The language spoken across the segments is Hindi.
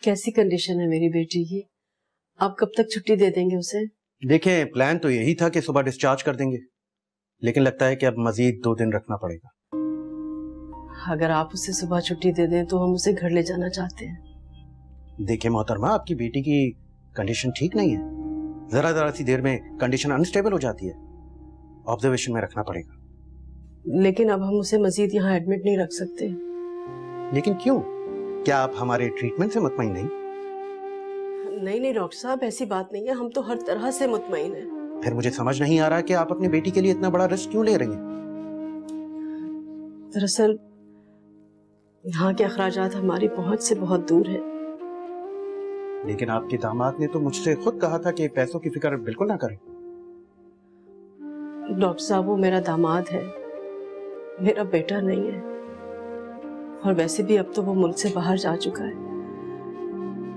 कैसी कंडीशन है मेरी बेटी की? आप कब तक छुट्टी दे देंगे उसे? देखें, प्लान तो यही था कि सुबह डिस्चार्ज कर देंगे, लेकिन लगता है कि अब मजीद 2 दिन रखना पड़ेगा। अगर आप उसे सुबह छुट्टी दे दें तो हम उसे घर ले जाना चाहते हैं। देखिए मोहतरमा, आपकी बेटी की कंडीशन ठीक नहीं है। जरा सी देर में कंडीशन अनस्टेबल हो जाती है, ऑब्जर्वेशन में रखना पड़ेगा। लेकिन अब हम उसे मजीद यहाँ एडमिट नहीं रख सकते। लेकिन क्यों? क्या आप हमारे ट्रीटमेंट से मुतमईन नहीं? नहीं डॉक्टर साहब, ऐसी बात नहीं है, हम तो हर तरह से मुतमईन हैं। फिर मुझे समझ नहीं आ रहा कि आप अपनी बेटी के लिए इतना बड़ा रिस्क क्यों ले रही हैं? दरअसल यहाँ के अखराजात हमारी पहुंच से बहुत दूर है। लेकिन आपके दामाद ने तो मुझसे खुद कहा था कि पैसों की फिक्र बिल्कुल ना करें। डॉक्टर साहब, वो मेरा दामाद है, मेरा बेटा नहीं है। और वैसे भी अब तो वो मुल्क से बाहर जा चुका है।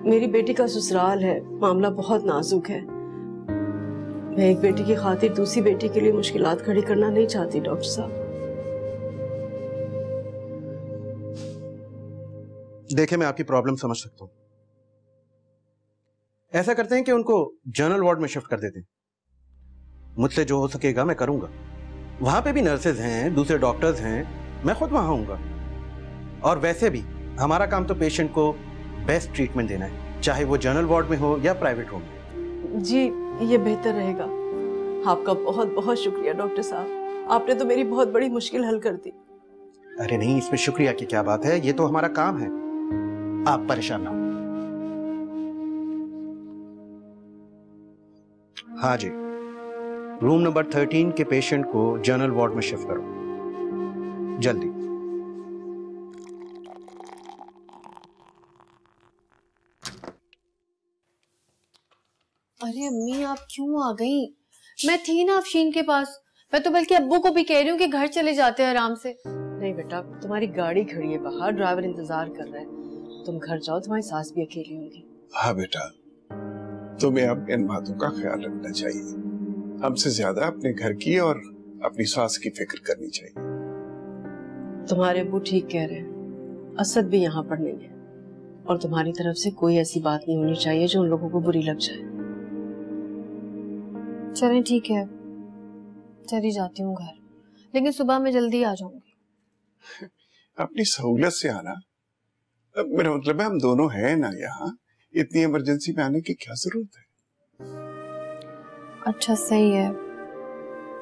मेरी बेटी का ससुराल है, मामला बहुत नाजुक है। मैं एक बेटी की खातिर दूसरी बेटी के लिए मुश्किलात खड़ी करना नहीं चाहती डॉक्टर साहब। देखिए, मैं आपकी प्रॉब्लम समझ सकता हूँ। ऐसा करते हैं कि उनको जनरल वार्ड में शिफ्ट कर देते हैं। मुझसे जो हो सकेगा मैं करूंगा। वहां पे भी नर्सेज हैं, दूसरे डॉक्टर्स हैं, मैं खुद वहां आऊंगा। और वैसे भी हमारा काम तो पेशेंट को बेस्ट ट्रीटमेंट देना है, चाहे वो जनरल वार्ड में हो या प्राइवेट होम में। जी, ये बेहतर रहेगा। आपका बहुत बहुत शुक्रिया डॉक्टर साहब, आपने तो मेरी बहुत बड़ी मुश्किल हल कर दी। अरे नहीं, इसमें शुक्रिया की क्या बात है, ये तो हमारा काम है। आप परेशान ना हो। हाँ जी, रूम नंबर 13 के पेशेंट को जनरल वार्ड में शिफ्ट करो जल्दी। अरे अम्मी, आप क्यों आ गई? मैं थी ना अफशीन के पास। मैं तो बल्कि अब्बू को भी कह रही हूँ कि घर चले जाते हैं आराम से। नहीं बेटा, तुम्हारी गाड़ी खड़ी है बाहर, ड्राइवर इंतजार कर रहा है। तुम घर जाओ, तुम्हारी सास भी अकेली होगी। हाँ बेटा, तुम्हें अब इन बातों का ख्याल रखना चाहिए। हमसे ज्यादा अपने घर की और अपनी सास की फिक्र करनी चाहिए। तुम्हारे अब्बू ठीक कह रहे हैं, असद भी यहाँ पर नहीं है। और तुम्हारी तरफ से कोई ऐसी बात नहीं होनी चाहिए जो उन लोगों को बुरी लग जाए। चलें ठीक है, चली जाती हूँ घर, लेकिन सुबह मैं जल्दी आ जाऊंगी। अपनी सहूलत से आना। मेरा मतलब है हम दोनों हैं ना यहाँ, इतनी इमरजेंसी में आने की क्या जरूरत है? अच्छा सही है,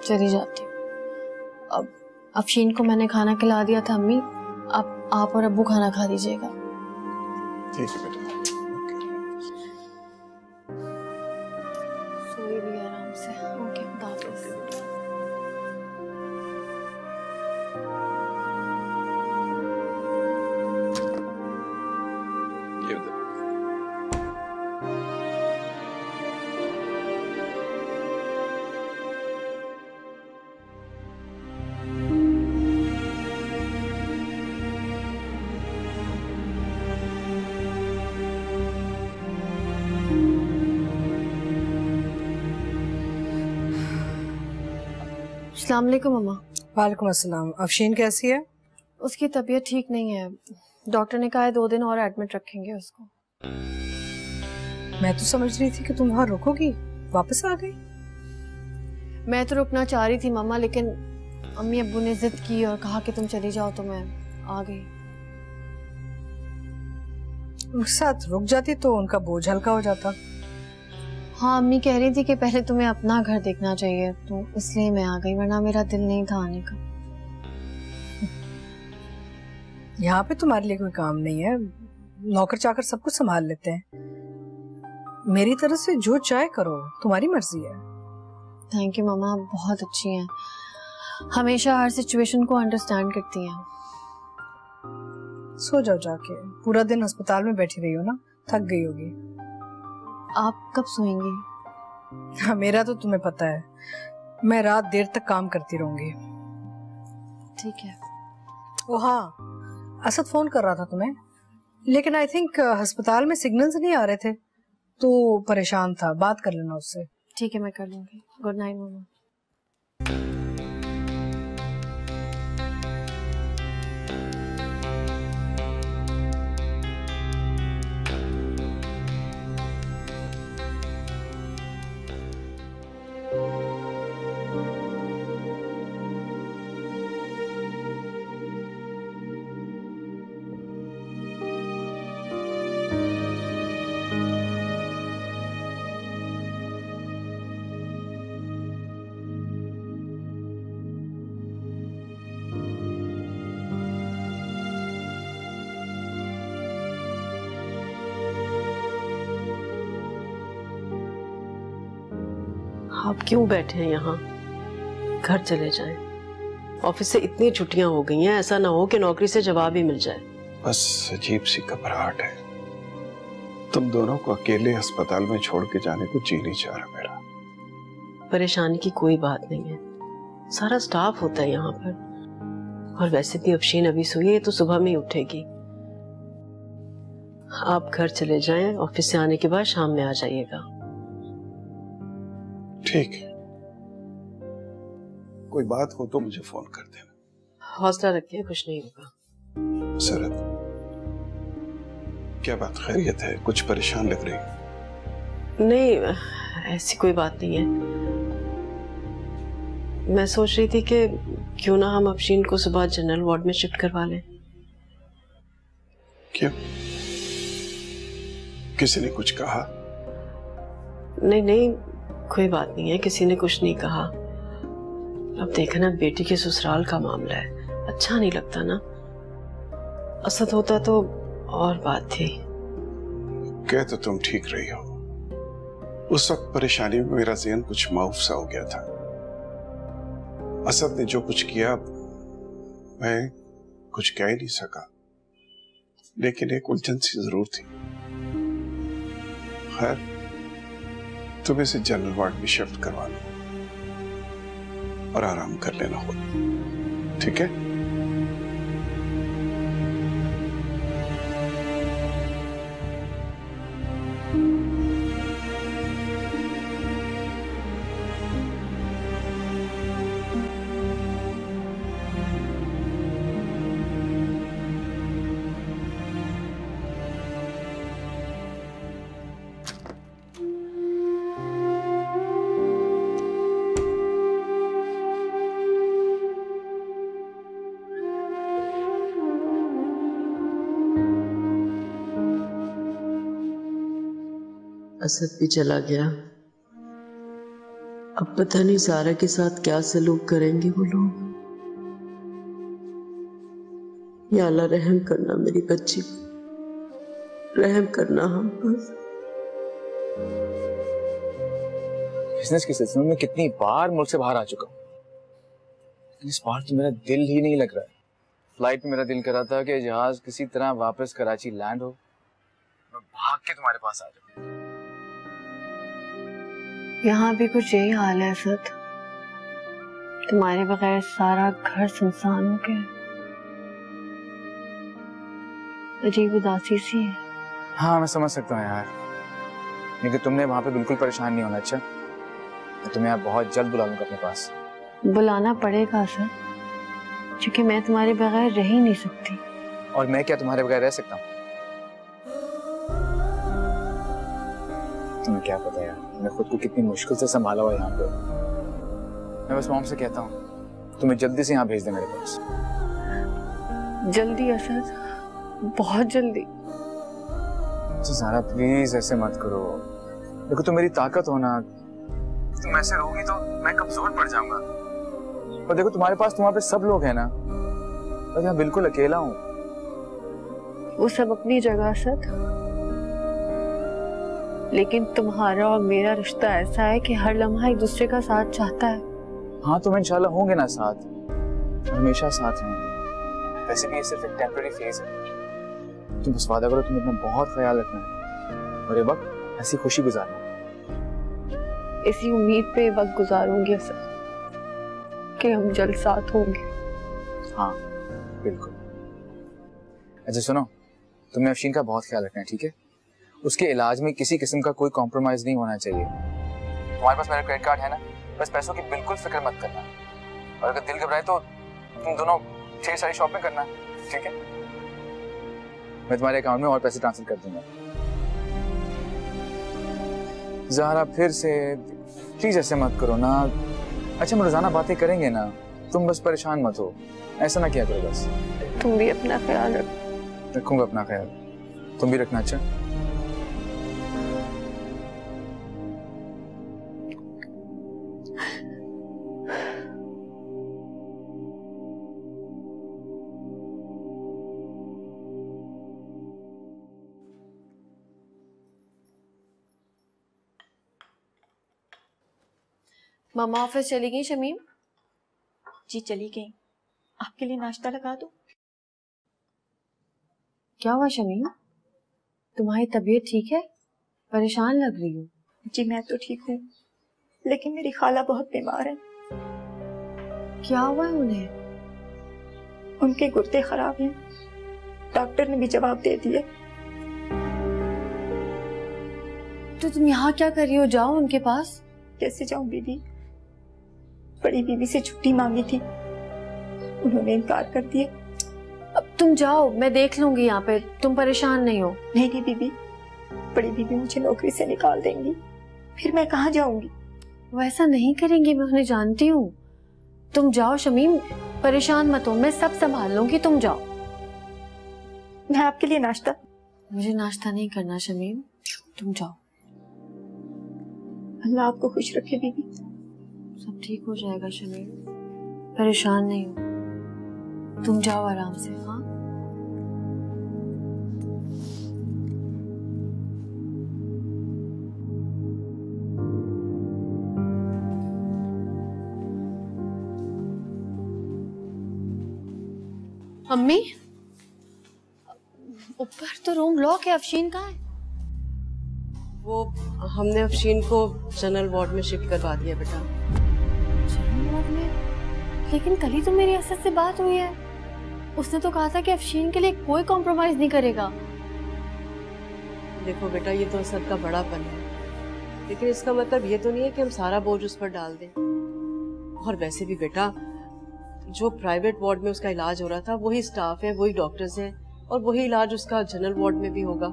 चली जाती हूँ। अब अफशीन को मैंने खाना खिला दिया था अम्मी, अब आप और अब्बू खाना खा लीजिएगा। ठीक है बेटा। सोई भी आराम से। ओके, खुदा हाफिज़। अस्सलाम वालेकुम मम्मा। वालेकुम अस्सलाम। अफशीन कैसी है? उसकी तबीयत ठीक नहीं है, डॉक्टर ने कहा है 2 दिन और एडमिट रखेंगे उसको। मैं तो समझ रही थी कि तुम वहाँ रुकोगी, वापस आ गई। मैं तो रुकना चाह रही थी मम्मा, लेकिन अम्मी अब्बू ने जिद की और कहा कि तुम चली जाओ, तो मैं आ गई। उनके साथ रुक जाती तो उनका बोझ हल्का हो जाता। हाँ, अम्मी कह रही थी कि पहले तुम्हें अपना घर देखना चाहिए, तो इसलिए मैं आ गई, वरना मेरा दिल नहीं था आने का। यहाँ पे तुम्हारे लिए कोई काम नहीं है, नौकर चाकर सब कुछ संभाल लेते हैं। मेरी तरफ से जो चाहे करो, तुम्हारी मर्जी है। थैंक यू मामा, आप बहुत अच्छी हैं, हमेशा हर सिचुएशन को अंडरस्टैंड करती हैं। सो जाओ जाके, पूरा दिन अस्पताल में बैठी रही हो ना, थक गई होगी। आप कब सोएंगी? हाँ, मेरा तो तुम्हें पता है, मैं रात देर तक काम करती रहूंगी। ठीक है। ओ हाँ, असद फोन कर रहा था तुम्हें, लेकिन आई थिंक अस्पताल में सिग्नल्स नहीं आ रहे थे, तो परेशान था। बात कर लेना उससे। ठीक है, मैं कर लूंगी। गुड नाइट मामा। आप क्यों बैठे हैं यहाँ? घर चले जाएं। ऑफिस से इतनी छुट्टियां हो गई हैं, ऐसा ना हो कि नौकरी से जवाब ही मिल जाए। बस अजीब सी घबराहट है। तुम दोनों को अकेले अस्पताल में छोड़ के जाने को जी नहीं चाह रहा मेरा। परेशानी की कोई बात नहीं है, सारा स्टाफ होता है यहाँ पर। और वैसे भी अफशीन अभी सोई है तो सुबह में ही उठेगी। आप घर चले जाएं, ऑफिस से आने के बाद शाम में आ जाइएगा। ठीक है, कोई बात हो तो मुझे फोन कर देना। हौसला रखिए, कुछ नहीं होगा। सरद, क्या बात, खैरियत है? कुछ परेशान लग रही? नहीं, ऐसी कोई बात नहीं है। मैं सोच रही थी कि क्यों ना हम अफशीन को सुबह जनरल वार्ड में शिफ्ट करवा लें। क्यों, किसी ने कुछ कहा? नहीं नहीं, कोई बात नहीं है, किसी ने कुछ नहीं कहा। अब देखना, बेटी के ससुराल का मामला है, अच्छा नहीं लगता ना। असद होता तो और बात थी। कह तो तुम ठीक रही हो। उस वक्त परेशानी में मेरा ज़हन कुछ माऊफ सा हो गया था। असद ने जो कुछ किया मैं कुछ कह ही नहीं सका, लेकिन एक उलझन सी जरूर थी। खैर, तुम इसे जनरल वार्ड में शिफ्ट करवा लो और आराम कर लेना हो, ठीक है? असद भी चला गया। अब पता नहीं सारा के साथ क्या सलूक करेंगे वो लोग। या अल्लाह रहम करना मेरी बच्ची पर, रहम करना हम पर। बिजनेस के सिलसिले में कितनी बार मुल्क से बाहर आ चुका हूँ, लेकिन इस बार तो मेरा दिल ही नहीं लग रहा है। फ्लाइट में मेरा दिल कर रहा था कि जहाज किसी तरह वापस कराची लैंड हो, मैं भाग के तुम्हारे पास आ जाऊं। यहाँ भी कुछ यही हाल है असद। तुम्हारे बगैर सारा घर सुनसान हो गया, अजीब उदासी सी है। हाँ, मैं समझ सकता हूँ यार, लेकिन तुमने वहां पे बिल्कुल परेशान नहीं होना। अच्छा, मैं तुम्हें यहाँ बहुत जल्द बुला लूंगा अपने पास। बुलाना पड़ेगा असद, क्योंकि मैं तुम्हारे बगैर रह ही नहीं सकती। और मैं क्या तुम्हारे बगैर रह सकता हूँ? तुम्हें क्या पता यार, मैंने खुद को कितनी मुश्किल से संभाला हुआ यहाँ पे। मैं बस मॉम से कहता हूँ तुम्हें जल्दी से यहाँ भेज दे मेरे पास। जल्दी असद, बहुत जल्दी। तो ज़ारा प्लीज ऐसे मत करो, देखो तुम मेरी ताकत हो ना। तुम ऐसे रहोगी तो मैं कमजोर पड़ जाऊंगा। और देखो तुम्हारे पास, तुम्हारे पे सब लोग हैं ना, मैं यहाँ बिल्कुल अकेला हूँ। वो सब अपनी जगह असद, लेकिन तुम्हारा और मेरा रिश्ता ऐसा है कि हर लम्हा एक दूसरे का साथ चाहता है। हाँ, तुम इंशाल्लाह होंगे ना साथ, हमेशा साथ रहेंगे। वैसे भी ये सिर्फ एक टेम्पररी फेज है। तुम बस वादा करो, तुम अपना बहुत ख्याल रखना है और ये वक्त ऐसी खुशी गुजारना। इसी उम्मीद पे वक्त गुजारूंगी असद कि हम जल्द साथ होंगे। हाँ बिल्कुल। अच्छा सुनो, तुमने अफशीन का बहुत ख्याल रखना है, ठीक है? उसके इलाज में किसी किस्म का कोई कॉम्प्रोमाइज नहीं होना चाहिए। तुम्हारे पास मेरा क्रेडिट कार्ड है ना, बस पैसों की बिल्कुल फिक्र मत करना। और अगर दिल घबराए तो तुम दोनों ढेर सारी शॉपिंग करना, ठीक है? मैं तुम्हारे अकाउंट में और पैसे ट्रांसफर कर दूंगा। ज़ारा फिर से प्लीज ऐसे मत करो ना। अच्छा, हम रोजाना बातें करेंगे ना, तुम बस परेशान मत हो, ऐसा ना किया करो बस। तुम भी अपना ख्याल रखो। रखूंगा अपना ख्याल, तुम भी रखना। अच्छा मम्मा ऑफिस चली गई शमीम? जी चली गई। आपके लिए नाश्ता लगा दूं? क्या हुआ शमीम, तुम्हारी तबीयत ठीक है? परेशान लग रही हो। जी मैं तो ठीक हूँ, लेकिन मेरी खाला बहुत बीमार है। क्या हुआ है उन्हें? उनके गुर्दे खराब हैं, डॉक्टर ने भी जवाब दे दिया। तो तुम यहाँ क्या कर रही हो? जाओ उनके पास। कैसे जाऊं बीबी? बड़ी बीबी से छुट्टी मांगी थी, उन्होंने इनकार कर दिया। अब तुम जाओ, मैं देख लूंगी यहाँ पे, तुम परेशान नहीं हो। नहीं नहीं बीबी, बड़ी बीबी मुझे नौकरी से निकाल देंगी, फिर मैं कहाँ जाऊंगी? वो ऐसा नहीं करेंगी, मैं उन्हें जानती हूँ। तुम जाओ शमीम, परेशान मत हो, मैं सब संभाल लूंगी, तुम जाओ। मैं आपके लिए नाश्ता? मुझे नाश्ता नहीं करना शमीम, तुम जाओ। अल्लाह आपको खुश रखे बीबी। सब ठीक हो जाएगा शमीम, परेशान नहीं हो, तुम जाओ आराम से। हाँ अम्मी, ऊपर तो रूम लॉक है, अफशीन कहाँ है? वो हमने अफशीन को जनरल वार्ड में शिफ्ट करवा दिया बेटा। जनरल वार्ड में? लेकिन कल ही तो मेरी असद से बात हुई है, उसने तो कहा था कि अफशीन के लिए कोई कॉम्प्रोमाइज नहीं करेगा। देखो बेटा, ये तो असद का बड़ापन है, लेकिन इसका मतलब ये तो नहीं है कि हम सारा बोझ उस पर डाल दें। और वैसे भी बेटा, जो प्राइवेट वार्ड में उसका इलाज हो रहा था वही स्टाफ है, वही डॉक्टर्स हैं, और वही इलाज उसका जनरल वार्ड में भी होगा।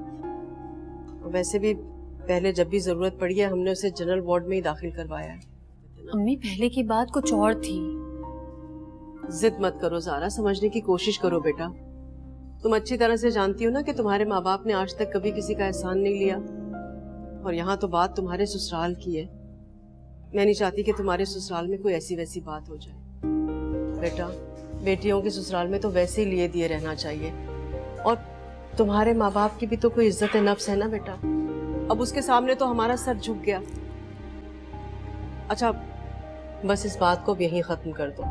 वैसे भी पहले जब भी जरूरत पड़ी है हमने उसे जनरल वार्ड में ही दाखिल करवाया है। अम्मी, पहले की बात कुछ और थी। जिद मत करो ज़ारा, समझने की कोशिश करो बेटा। तुम अच्छी तरह से जानती हो ना कि तुम्हारे माँ बाप ने आज तक कभी किसी का एहसान नहीं लिया, और यहाँ तो बात तुम्हारे ससुराल की है। मैं नहीं चाहती कि तुम्हारे ससुराल में कोई ऐसी वैसी बात हो जाए। बेटा, बेटियों के ससुराल में तो वैसे ही लिए दिए रहना चाहिए, और तुम्हारे माँ बाप की भी तो कोई इज्जत नफ्स है ना बेटा। अब उसके सामने तो हमारा सर झुक गया। अच्छा, बस इस बात को यहीं खत्म कर दो।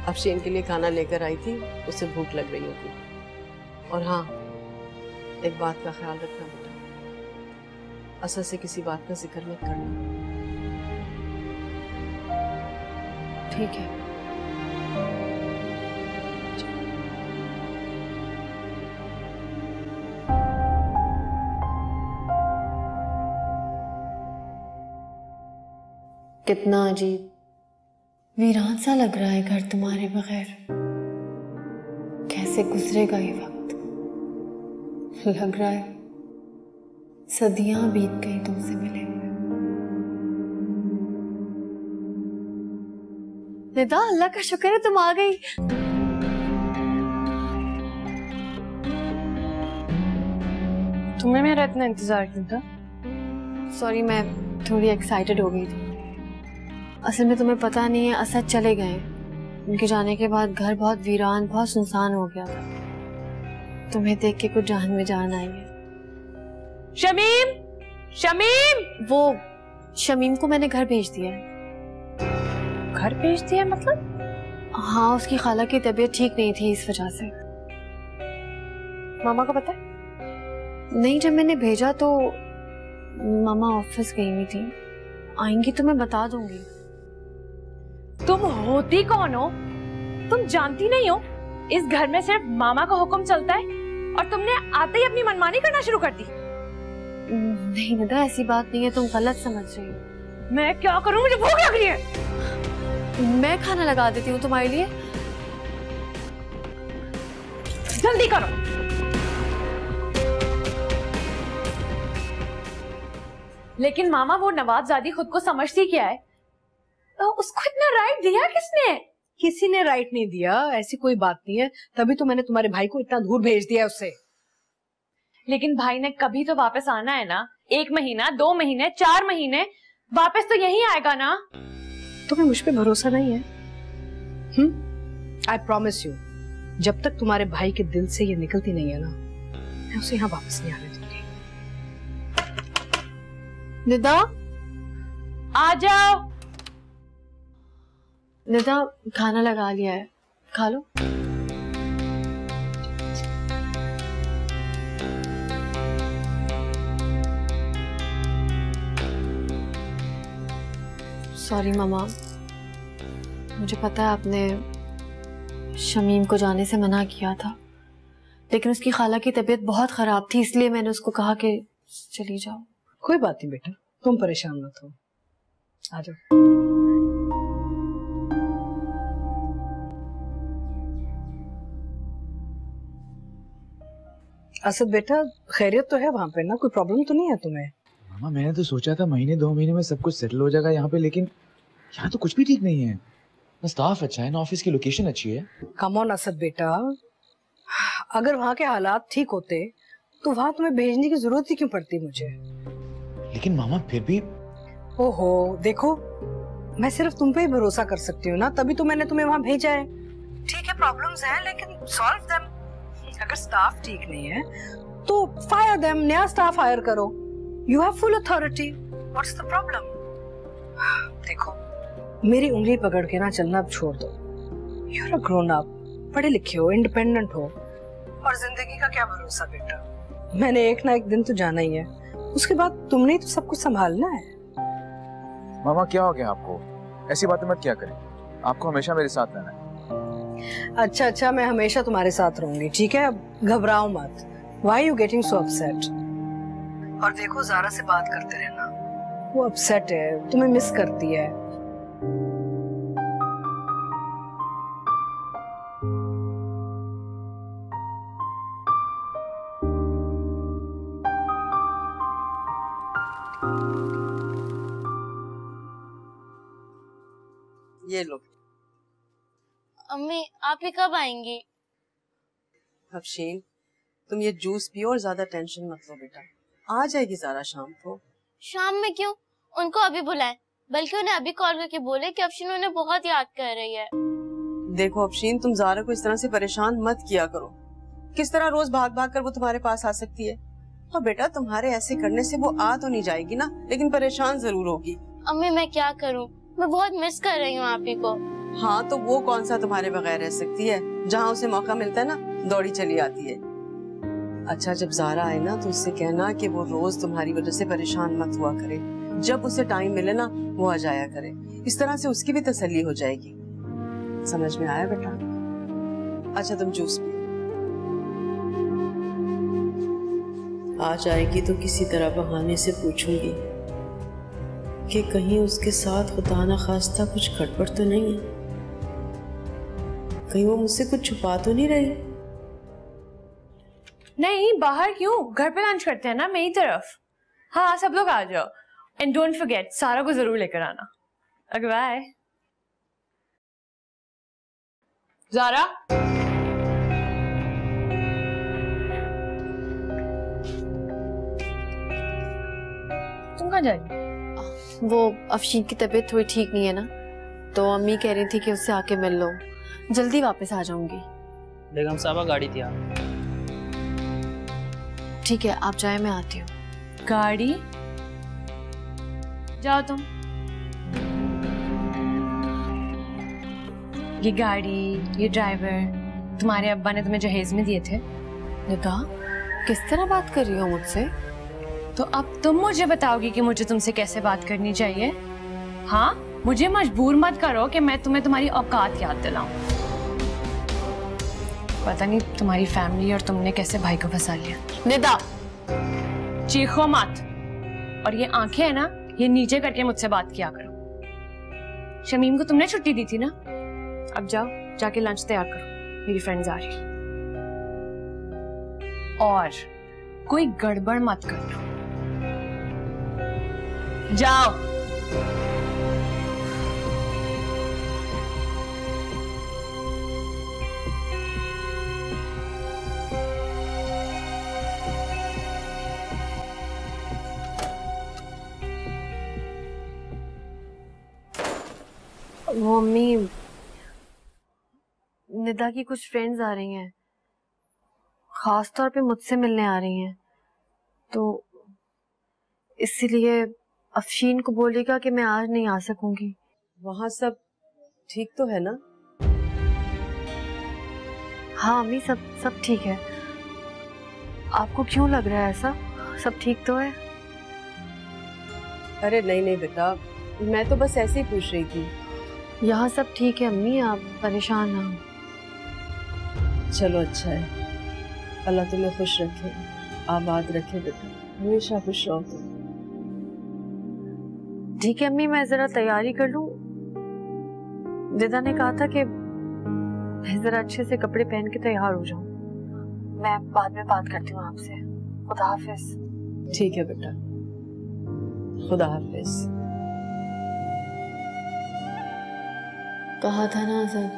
अफशीन के लिए खाना लेकर आई थी, उसे भूख लग रही होगी। और हाँ, एक बात का ख्याल रखना बेटा, असद से किसी बात का जिक्र मत करना। ठीक है। कितना अजीब, वीरान सा लग रहा है घर तुम्हारे बगैर। कैसे गुजरेगा ये वक्त? लग रहा है सदियां बीत गई तुमसे मिले हुए। निदा, अल्लाह का शुक्र है तुम आ गई। तुम्हें मेरा इतना इंतजार क्यों था? सॉरी, मैं थोड़ी एक्साइटेड हो गई थी। असल में तुम्हें पता नहीं है, असद चले गए। उनके जाने के बाद घर बहुत वीरान, बहुत सुनसान हो गया था। तुम्हें देख के कुछ जान में जान आई है। शमीम, शमीम! वो शमीम को मैंने घर भेज दिया है। घर भेज दिया मतलब? हाँ, उसकी खाला की तबीयत ठीक नहीं थी, इस वजह से। मामा को पता है? नहीं, जब मैंने भेजा तो मामा ऑफिस गई हुई थी। आएंगी तो मैं बता दूंगी। तुम होती कौन हो? तुम जानती नहीं हो इस घर में सिर्फ मामा का हुक्म चलता है, और तुमने आते ही अपनी मनमानी करना शुरू कर दी। नहीं निदा, ऐसी बात नहीं है, तुम गलत समझ रही हो। मैं क्या करूं? मुझे भूख लग रही है। मैं खाना लगा देती हूँ तुम्हारे लिए। जल्दी करो। लेकिन मामा, वो नवाबजादी खुद को समझती क्या है? उसको इतना राइट दिया किसने? किसी ने राइट नहीं दिया, ऐसी कोई बात नहीं है। तभी तो मैंने तुम्हारे भाई को इतना दूर भेज दिया उससे। लेकिन भाई ने कभी तो वापस आना है ना। 1 महीना, 2 महीने, 4 महीने, वापस तो यही आएगा ना। तुम्हें मुझ पे भरोसा नहीं है? आई प्रॉमिस यू, जब तक तुम्हारे भाई के दिल से ये निकलती नहीं है ना, मैं उसे यहाँ वापस नहीं आने दूंगी। निदा, आ जाओ। निदा खाना लगा लिया है, खा लो। सॉरी मामा, मुझे पता है आपने शमीम को जाने से मना किया था, लेकिन उसकी खाला की तबीयत बहुत खराब थी, इसलिए मैंने उसको कहा कि चली जाओ। कोई बात नहीं बेटा, तुम परेशान मत हो, आ जाओ। असद बेटा, खैरियत तो है वहाँ पे ना? कोई प्रॉब्लम तो नहीं है तुम्हें? मामा मैंने तो सोचा था महीने 2 महीने में सब कुछ सेटल हो जाएगा यहाँ पे, लेकिन यहाँ तो कुछ भी ठीक नहीं है। ना स्टाफ अच्छा है, ना ऑफिस की लोकेशन अच्छी है। कम ऑन असद बेटा, अगर वहाँ के हालात ठीक होते तो वहाँ तुम्हें भेजने की जरूरत ही क्यों पड़ती मुझे? लेकिन मामा फिर भी। ओहो देखो, मैं सिर्फ तुम पे ही भरोसा कर सकती हूँ ना, तभी तो मैंने तुम्हें वहाँ भेजा है। ठीक है प्रॉब्लम्स हैं, लेकिन सॉल्व देम। अगर स्टाफ ठीक नहीं है तो फायर देम, नया स्टाफ हायर करो। You have full authority, what's the problem? देखो मेरी उंगली पकड़ के ना चलना अब छोड़ दो। You are a grown up, पढ़े लिखे हो, इंडिपेंडेंट हो, और जिंदगी का क्या भरोसा बेटा, मैंने एक ना एक दिन तो जाना ही है, उसके बाद तुमने ही तो सब कुछ संभालना है। मामा क्या हो गया आपको? ऐसी बातें मत किया करें, आपको हमेशा मेरे साथ रहना है। अच्छा, मैं हमेशा तुम्हारे साथ रहूंगी, ठीक है? अब घबराओ मत। Why are you getting so upset? और देखो ज़ारा से बात करते रहना, वो अपसेट है, तुम्हें मिस करती है। ये लो। अम्मी आप ही कब आएंगी? अफशीन, तुम ये जूस पियो और ज्यादा टेंशन मत लो बेटा, आ जाएगी ज़ारा शाम को। शाम में क्यों? उनको अभी बुलाएं, बल्कि उन्हें अभी कॉल करके बोले कि अफशीन उन्हें बहुत याद कर रही है। देखो अफशीन, तुम ज़ारा को इस तरह से परेशान मत किया करो। किस तरह रोज भाग भाग कर वो तुम्हारे पास आ सकती है? और बेटा तुम्हारे ऐसे करने से वो आ तो नहीं जाएगी ना, लेकिन परेशान जरूर होगी। अम्मी मैं क्या करूं, मैं बहुत मिस कर रही हूँ आप ही को। हाँ तो वो कौन सा तुम्हारे बगैर रह सकती है? जहाँ उसे मौका मिलता है ना, दौड़ी चली आती है। अच्छा जब ज़ारा आए ना तो उससे कहना कि वो रोज तुम्हारी वजह से परेशान मत हुआ करे, जब उसे टाइम मिले ना वो आ जाया करे, इस तरह से उसकी भी तसल्ली हो जाएगी। समझ में आया बेटा? अच्छा तुम जूस पियो। आ जाएगी तो किसी तरह बहाने से पूछूंगी कि कहीं उसके साथ खुदा ना खास्ता कुछ गड़बड़ तो नहीं है, कहीं वो मुझसे कुछ छुपा तो नहीं रही। नहीं बाहर क्यों, घर पे लंच करते हैं ना मेरी तरफ। हाँ सब लोग आ जाओ, एंड डोंट फॉरगेट सारा को जरूर लेकर आना। Okay bye. ज़ारा तुम कहाँ जा रही? वो अफशीन की तबीयत थोड़ी ठीक नहीं है ना, तो अम्मी कह रही थी कि उससे आके मिल लो, जल्दी वापस आ जाऊंगी। बेगम साहबा गाड़ी थी आप। ठीक है आप जाए, मैं आती हूँ। गाड़ी? जाओ तुम। ये गाड़ी, ये ड्राइवर तुम्हारे अब्बा ने तुम्हें जहेज में दिए थे। निदा किस तरह बात कर रही हो मुझसे? तो अब तुम मुझे बताओगी कि मुझे तुमसे कैसे बात करनी चाहिए? हाँ मुझे मजबूर मत करो कि मैं तुम्हें तुम्हारी औकात याद दिलाऊं। पता नहीं तुम्हारी फैमिली और तुमने कैसे भाई को फंसा लिया। निदा चीखो मत, और ये आंखें है ना ये नीचे करके मुझसे बात किया करो। शमीम को तुमने छुट्टी दी थी ना, अब जाओ जाके लंच तैयार करो, मेरी फ्रेंड्स आ रही है। और कोई गड़बड़ मत करना, जाओ। वो अम्मी, निदा की कुछ फ्रेंड्स आ रही हैं, खास तौर पे मुझसे मिलने आ रही हैं, तो इसलिए अफशीन को बोलेगा कि मैं आज नहीं आ सकूंगी। वहाँ सब ठीक तो है ना? हाँ अम्मी, सब ठीक है। आपको क्यों लग रहा है ऐसा? सब ठीक तो है? अरे नहीं बेटा, मैं तो बस ऐसे ही पूछ रही थी। यहाँ सब ठीक है अम्मी, आप परेशान ना हो। चलो अच्छा है, अल्लाह तुम्हें खुश रखे, आबाद रखे बेटा, हमेशा खुश रहो तुम। ठीक है अम्मी, मैं जरा तैयारी कर लूं। दिदा ने कहा था कि मैं जरा अच्छे से कपड़े पहन के तैयार हो जाऊं। मैं बाद में बात करती हूँ आपसे। खुदा हाफिज। ठीक है बेटा, खुदा हाफिज। कहा था ना आजाद,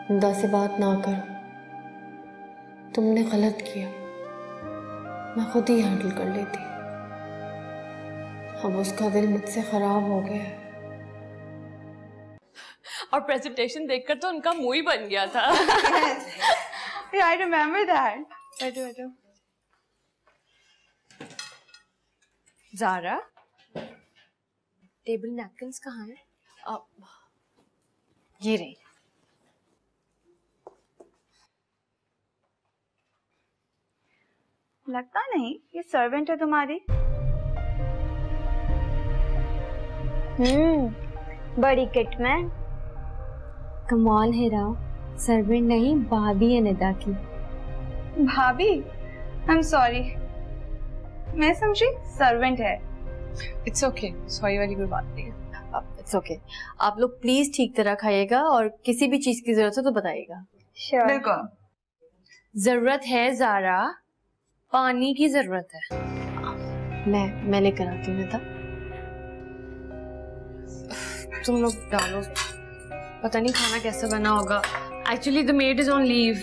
खुदा से बात ना करो। तुमने गलत किया, मैं खुद ही हैंडल कर लेती। अब उसका दिल मुझसे खराब हो गया है। और प्रेजेंटेशन देखकर तो उनका मुंह ही बन गया था। Yeah, I remember that. बैठो। ज़ारा, टेबल नैपकिन्स कहाँ हैं? ये रही। लगता नहीं ये सर्वेंट है तुम्हारी। बड़ी किटमैन। कमाल है राव, सर्वेंट नहीं भाभी है निदा की। भाभी? आई एम सॉरी, मैं समझी सर्वेंट है। इट्स ओके, सॉरी वाली कोई बात नहीं है। It's okay. आप लोग प्लीज ठीक तरह खाइएगा और किसी भी चीज की जरूरत हो तो बताइएगा। श्योर। बिल्कुल। जरूरत है ज़ारा, पानी की जरूरत है। मैं लेकर आती हूँ निदा। तुम लोग डालो, पता नहीं खाना कैसे बना होगा। Actually the made is on leave.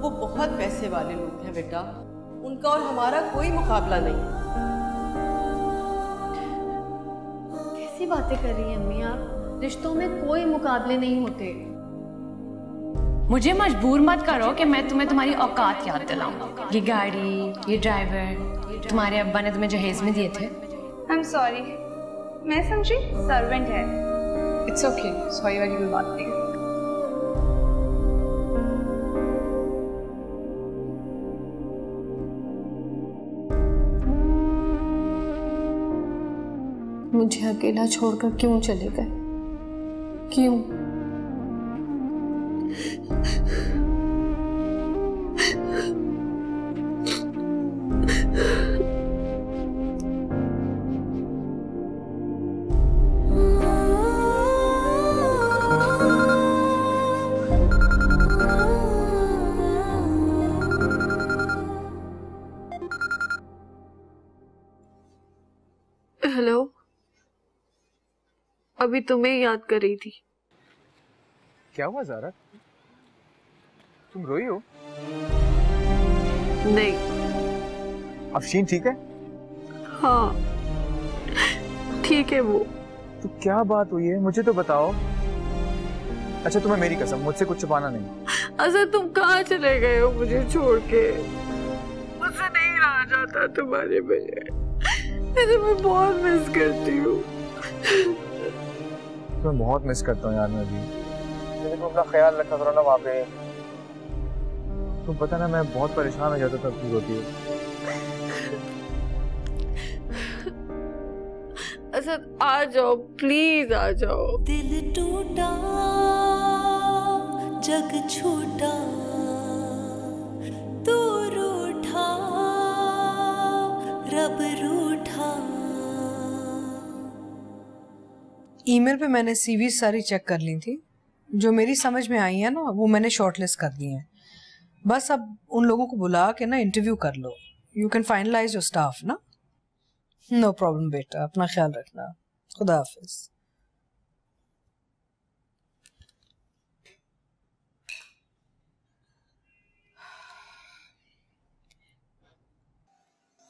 वो बहुत पैसे वाले लोग हैं बेटा, उनका और हमारा कोई मुकाबला नहीं। कैसी बातें कर रही हैं अम्मी आप? रिश्तों में कोई मुकाबले नहीं होते। मुझे मजबूर मत करो कि मैं तुम्हें तुम्हारी औकात याद दिलाऊं। ये गाड़ी, ये ड्राइवर तुम्हारे अब्बा ने तुम्हें जहेज में दिए थे। आई एम सॉरी, मैं समझी सर्वेंट है। इट्स ओके, सॉरी वाली कोई बात नहीं है। मुझे अकेला छोड़कर क्यों चले गए? क्यों? हेलो, अभी तुम्हें याद कर रही थी। क्या हुआ ज़ारा? तुम रोई हो? नहीं। अफशीन ठीक है? हाँ ठीक है वो। तो क्या बात हुई है, मुझे तो बताओ। अच्छा तुम्हें मेरी कसम, मुझसे कुछ छुपाना नहीं। अच्छा तुम कहाँ चले गए हो मुझे छोड़ के? मुझसे नहीं रहा जाता तुम्हारे बगैर। मैं बहुत मिस करती हूँ। मैं बहुत मिस करता हूँ यार। मैं भी, लेकिन तुम अपना ख्याल रखा करो ना वहाँ पे। तुम पता ना मैं बहुत परेशान हो जाता था तब होती है। अच्छा आ जाओ प्लीज, आ जाओ। दिल टूटा जग छूटा, तू रूठा रब रूठा। ईमेल पे मैंने सीवी सारी चेक कर ली थी, जो मेरी समझ में आई है ना वो मैंने शॉर्टलिस्ट कर दी है। बस अब उन लोगों को बुला के ना इंटरव्यू कर लो। You can finalize your staff ना। नो प्रॉब्लम बेटा, अपना ख्याल रखना। खुदा हाफिज।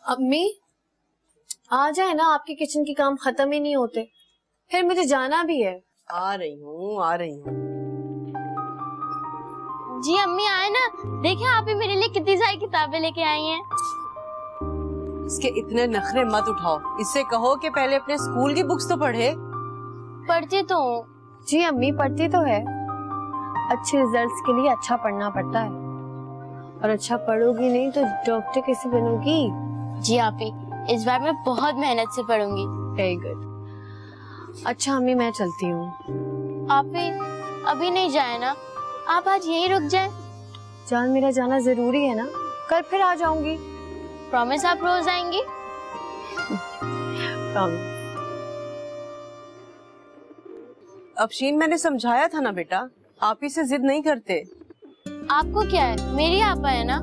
अम्मी आ जाए ना, आपके किचन के काम खत्म ही नहीं होते। फिर मुझे जाना भी है। आ रही हूँ। जी अम्मी आए ना, देखिए आप ही मेरे लिए कितनी सारी किताबें लेके आई हैं। इसके इतने नखरे मत उठाओ, इससे कहो कि पहले अपने स्कूल की बुक्स तो पढ़े। पढ़ती तो हूँ। जी अम्मी पढ़ती तो है, अच्छे रिजल्ट्स के लिए अच्छा पढ़ना पड़ता है, और अच्छा पढ़ोगी नहीं तो डॉक्टर कैसे बनोगी? जी आप ही, इस बार मैं बहुत मेहनत से पढ़ूंगी। Very good. अच्छा अम्मी मैं चलती हूँ। आप ही अभी नहीं जाए ना, आप आज यहीं रुक जाए। जान मेरा जाना जरूरी है ना, कल फिर आ जाऊंगी। प्रॉमिस आप रोज आएंगी? प्रॉमिस। अफशीन मैंने समझाया था ना बेटा, आप ही से जिद नहीं करते। आपको क्या है, मेरी आपा है ना।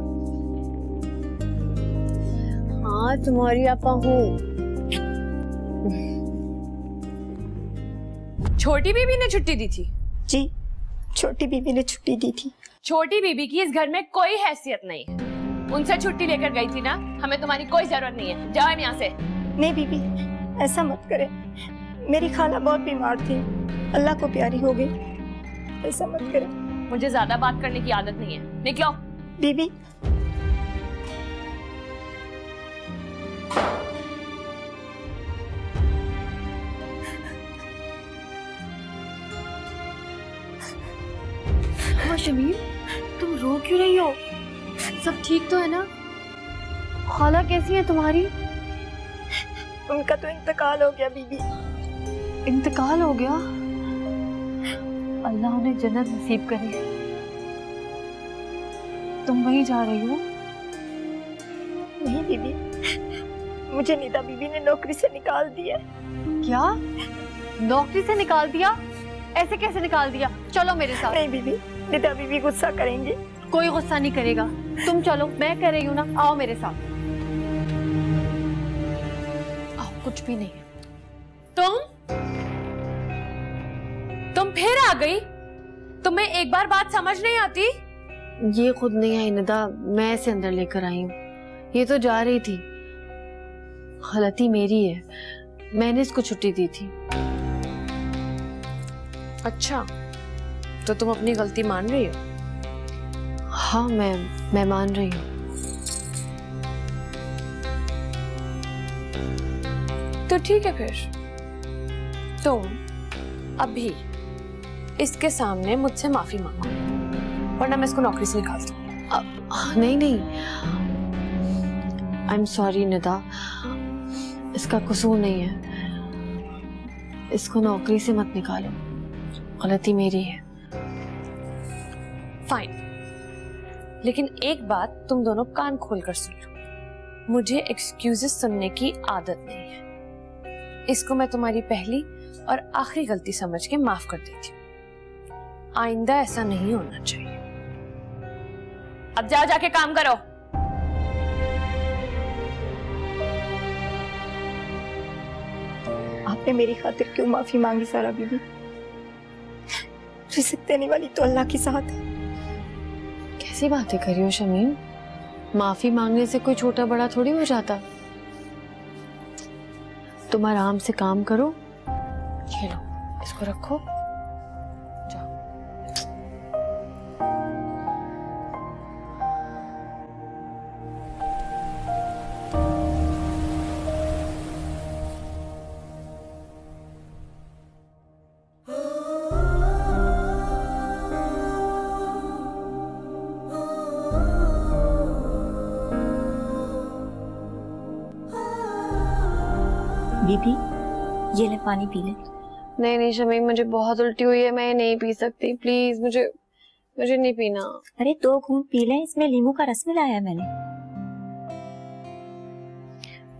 हाँ तुम्हारी आपा हूँ। छोटी बीबी ने छुट्टी दी थी? जी छोटी बीबी ने छुट्टी दी थी। छोटी बीबी की इस घर में कोई हैसियत नहीं है, उनसे छुट्टी लेकर गई थी ना, हमें तुम्हारी कोई जरूरत नहीं है, जाओ यहाँ से। नहीं बीबी ऐसा मत करे, मेरी खाला बहुत बीमार थी, अल्लाह को प्यारी हो गई, ऐसा मत करे। मुझे ज्यादा बात करने की आदत नहीं है, निकलो। बीबी शमीम तुम रो क्यों रही हो? सब ठीक तो है ना? खाला कैसी है तुम्हारी? उनका तो इंतकाल हो गया बीबी। इंतकाल हो गया? अल्लाह उन्हें जन्नत नसीब करे। तुम वहीं जा रही हो? नहीं बीबी, मुझे निदा बीबी ने नौकरी से निकाल दिया। क्या? नौकरी से निकाल दिया? ऐसे कैसे निकाल दिया? चलो मेरे साथ। नहीं बीबी, निदा बीबी गुस्सा करेंगे। कोई गुस्सा नहीं करेगा, तुम चलो, मैं कह रही हूँ ना, आओ मेरे साथ। आओ, कुछ भी नहीं है। तुम फिर आ गई? तुम्हें एक बार बात समझ नहीं आती? ये खुद नहीं आई निदा, मैं इसे अंदर लेकर आई हूँ। ये तो जा रही थी, गलती मेरी है, मैंने इसको छुट्टी दी थी। अच्छा, तो तुम अपनी गलती मान रही हो? हाँ मैं मान रही हूँ। तो ठीक है फिर, तुम अभी इसके सामने मुझसे माफी मांगो, वरना मैं इसको नौकरी से निकाल दूँ। नहीं, आई एम सॉरी निदा, इसका कसूर नहीं है, इसको नौकरी से मत निकालो, गलती मेरी है। फाइन, लेकिन एक बात तुम दोनों कान खोलकर सुन लो, मुझे एक्सक्यूजेस सुनने की आदत नहीं है। इसको मैं तुम्हारी पहली और आखिरी गलती समझ के माफ कर देती हूँ, आइंदा ऐसा नहीं होना चाहिए। अब जाओ, जाके काम करो। आपने मेरी खातिर क्यों माफी मांगी सारा बीबी? रिज़्क़ देने वाली तो अल्लाह के साथ है। कैसी बातें कर रही हो शमीम? माफी मांगने से कोई छोटा बड़ा थोड़ी हो जाता। तुम आराम से काम करो, ये लो इसको रखो, जाओ। बीबी ये ले पानी पी ले। नहीं शमीम, मुझे बहुत उल्टी हुई है, मैं नहीं पी सकती, प्लीज मुझे नहीं पीना। अरे 2 घूंट पी ले, इसमें नींबू का रस मिलाया है मैंने।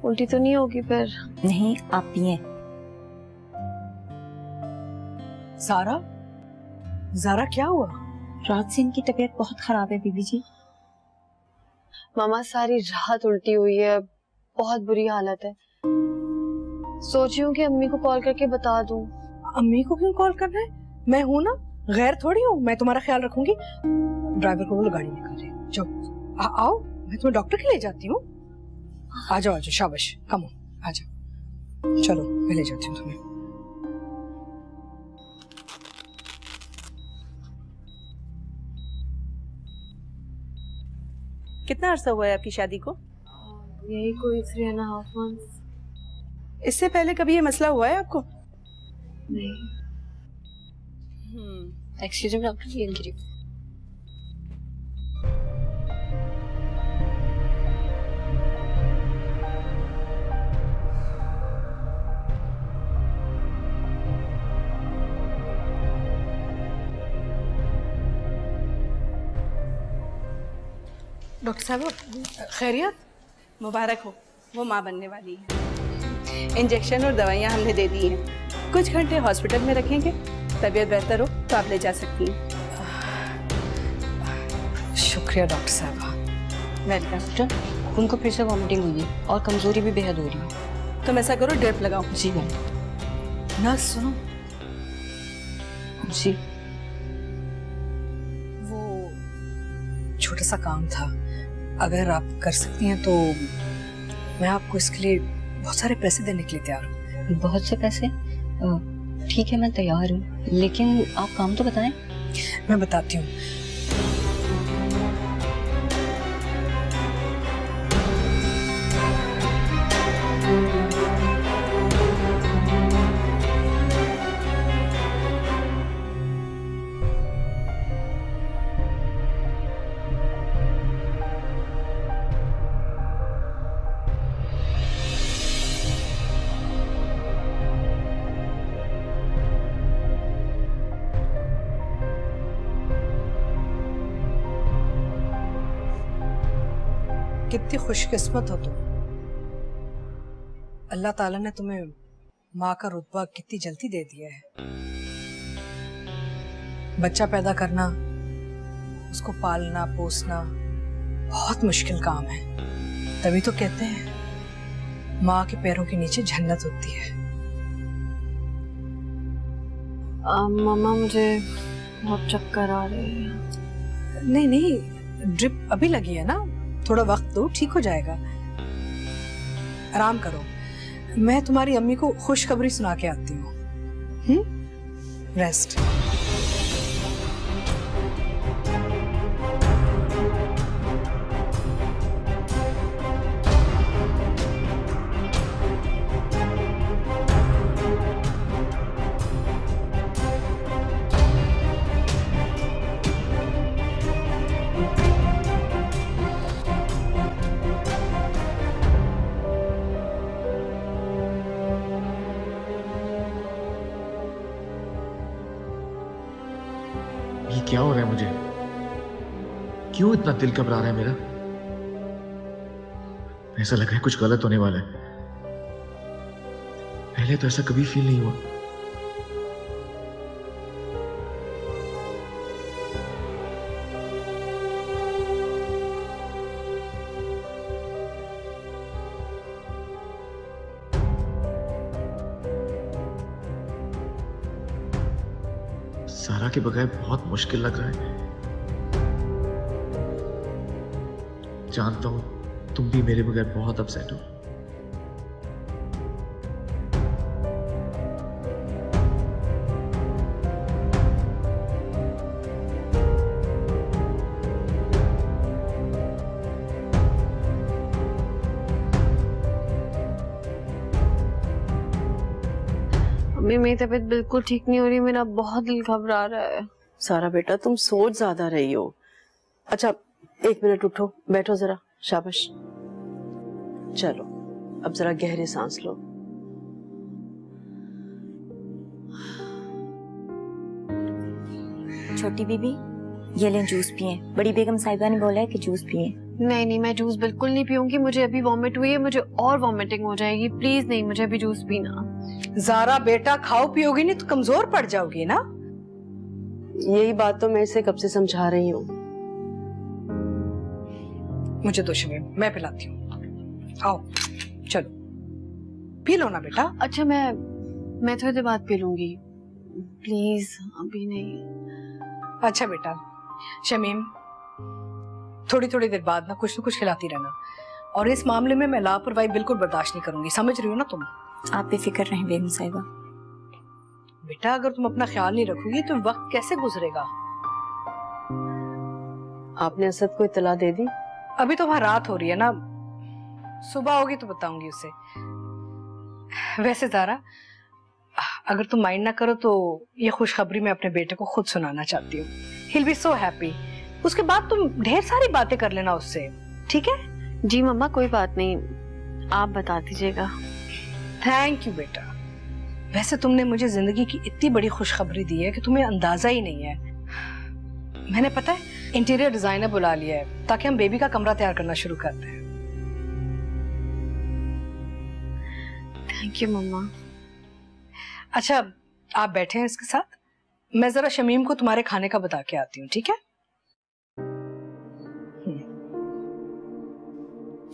उल्टी तो नहीं होगी फिर? नहीं, आप पिए। सारा, ज़ारा क्या हुआ? रात से इनकी तबीयत बहुत खराब है बीबी जी। मामा सारी रात उल्टी हुई है, बहुत बुरी हालत है। सोची हूँ कि अम्मी को कॉल करके बता दूं। अम्मी को क्यों कॉल करना है? मैं हूँ ना, गैर थोड़ी हूँ, मैं तुम्हारा ख्याल रखूंगी। ड्राइवर को बोलो गाड़ी निकाल रहे। जाओ आओ, मैं तुम्हें डॉक्टर के ले जाती हूँ। आ जाओ शाबाश, कम आ जाओ, चलो मैं ले जाती हूँ तुम्हें। कितना अरसा हुआ है आपकी शादी को? यही कोई 3.5 months। इससे पहले कभी ये मसला हुआ है आपको? नहीं। एक्सक्यूज मी डॉक्टर, ये इनकी रिपोर्ट। डॉक्टर साहब खैरियत? मुबारक हो, वो माँ बनने वाली है। इंजेक्शन और दवाइयाँ हमने दे दी हैं। कुछ घंटे हॉस्पिटल में रखेंगे, तबीयत बेहतर हो तो आप ले जा सकती हैं। शुक्रिया डॉक्टर साहब। वेलकम। उनको फिर से वॉमिटिंग हुई है और कमजोरी भी बेहद हो रही है। तुम ऐसा करो, ड्रिप लगाओ। जी मैम। नर्स सुनो। जी। वो छोटा सा काम था, अगर आप कर सकती हैं तो मैं आपको इसके लिए बहुत सारे पैसे देने के लिए तैयार हूँ। बहुत से पैसे? ठीक है, मैं तैयार हूँ, लेकिन आप काम तो बताएं। मैं बताती हूँ। कितनी खुशकिस्मत हो तुम। अल्लाह ताला ने तुम्हें माँ का रुतबा कितनी जल्दी दे दिया है। बच्चा पैदा करना, उसको पालना पोसना बहुत मुश्किल काम है। तभी तो कहते हैं माँ के पैरों के नीचे जन्नत होती है। मामा मुझे बहुत चक्कर आ रहे हैं। नहीं नहीं, ड्रिप अभी लगी है ना, थोड़ा वक्त दो, ठीक हो जाएगा। आराम करो, मैं तुम्हारी अम्मी को खुशखबरी सुना के आती हूँ। रेस्ट। क्या हो रहा है मुझे? क्यों इतना दिल घबरा रहा है मेरा? ऐसा लग रहा है कुछ गलत होने वाला है। पहले तो ऐसा कभी फील नहीं हुआ। सारा के बगैर बहुत मुश्किल लग रहा है। जानता हूं तुम भी मेरे बगैर बहुत अपसेट हो। मेरी तबीयत बिल्कुल ठीक नहीं हो रही, मेरा बहुत दिल घबरा रहा है। सारा बेटा तुम सोच ज्यादा रही हो। अच्छा 1 मिनट उठो, बैठो जरा, शाबाश। चलो अब जरा गहरे सांस लो। छोटी बीबी ये लें जूस पिए। बड़ी बेगम साहिबा ने बोला है कि जूस पिए। नहीं नहीं, मैं जूस बिल्कुल नहीं पीऊंगी, मुझे अभी वॉमिट हुई है, मुझे और वॉमिटिंग हो जाएगी। प्लीज नहीं, मुझे अभी जूस पीना। ज़ारा बेटा खाओ पियोगी नहीं तो कमजोर पड़ जाओगी ना। यही बात तो मैं इसे कब से समझा रही हूँ। मुझे दो शमीम, मैं पिलाती हूँ। आओ चलो पी लो ना बेटा। अच्छा मैं थोड़ी देर बाद पी लूंगी, प्लीज अभी नहीं। अच्छा बेटा शमीम, थोड़ी थोड़ी देर बाद ना कुछ खिलाती रहना, और इस मामले में मैं लापरवाही बिल्कुल बर्दाश्त नहीं करूंगी, समझ रही हो ना तुम? आप बेफिक्र रहें बेगम साहिबा। बेटा अगर तुम अपना ख्याल नहीं रखोगी तो वक्त कैसे गुजरेगा? आपने असद को इत्तला दे दी? अभी तो वहां रात हो रही है ना, सुबह होगी तो बताऊंगी उसे। वैसे ज़ारा, अगर तुम माइंड ना करो तो ये खुशखबरी मैं अपने बेटे को खुद सुनाना चाहती हूँ। He'll be so happy। उसके बाद तुम ढेर सारी बातें कर लेना उससे, ठीक है? जी मम्मा, कोई बात नहीं, आप बता दीजिएगा। थैंक यू बेटा। वैसे तुमने मुझे जिंदगी की इतनी बड़ी खुशखबरी दी है कि तुम्हें अंदाजा ही नहीं है। मैंने पता है इंटीरियर डिजाइनर बुला लिया है ताकि हम बेबी का कमरा तैयार करना शुरू कर दें। थैंक यू मम्मा। अच्छा, आप बैठे हैं इसके साथ, मैं जरा शमीम को तुम्हारे खाने का बता के आती हूँ, ठीक है?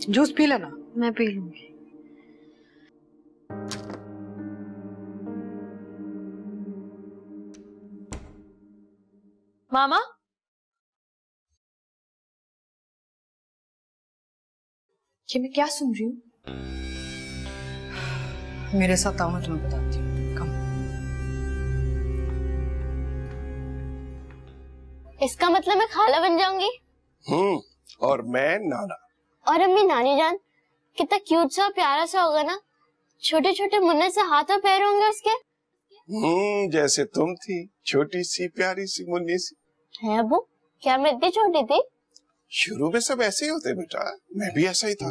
जूस पी लेना। मैं पी लूंगी। मामा, ये मैं क्या सुन रही हूँ? मेरे साथ आओ, मैं तुम्हें बताती हूँ। कम। इसका मतलब मैं खाला बन जाऊंगी? और मैं नाना। और अम्मी नानी जान, कितना क्यूट सा प्यारा सा होगा ना। छोटे छोटे मुन्ने से हाथ और पैर होंगे उसके। जैसे तुम थी, छोटी सी प्यारी सी मुन्नी सी। है अबू, क्या मैं इतनी छोटी थी? शुरू में सब ऐसे ही होते बेटा, मैं भी ऐसा ही था।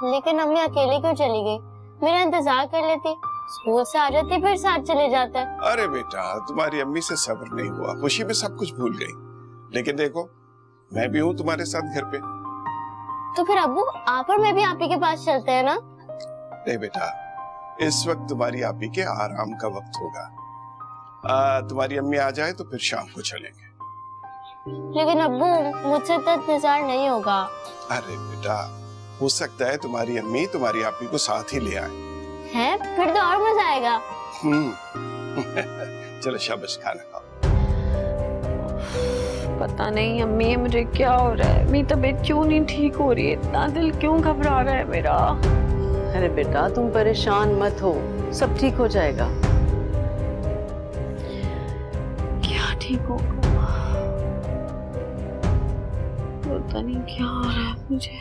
लेकिन अम्मी अकेले क्यों चली गई? मेरा इंतजार कर लेती, स्कूल से आ जाती फिर साथ चले जाते। अरे बेटा, तुम्हारी अम्मी से सब्र नहीं हुआ, खुशी में सब कुछ भूल गई। लेकिन देखो, मैं भी हूँ तुम्हारे साथ घर पे। तो फिर अब्बू, आप और मैं भी आप ही के पास चलते हैं ना? नहीं बेटा, इस वक्त तुम्हारी आप ही के आराम का वक्त होगा। तुम्हारी अम्मी आ जाए तो फिर शाम को चलेंगे। लेकिन अब्बू, मुझसे तो इंतजार नहीं होगा। अरे बेटा, हो सकता है तुम्हारी अम्मी तुम्हारी आप ही को साथ ही ले आए। हैं? फिर तो और मजा आएगा। चलो शाबाश, खाना खाओ। पता नहीं अम्मी, ये मुझे क्या हो रहा है? मेरी तबीयत क्यों नहीं ठीक हो रही है? इतना दिल क्यों घबरा रहा है मेरा? अरे बेटा, तुम परेशान मत हो, सब ठीक हो जाएगा। क्या ठीक होगा? पता नहीं क्या हो रहा है मुझे।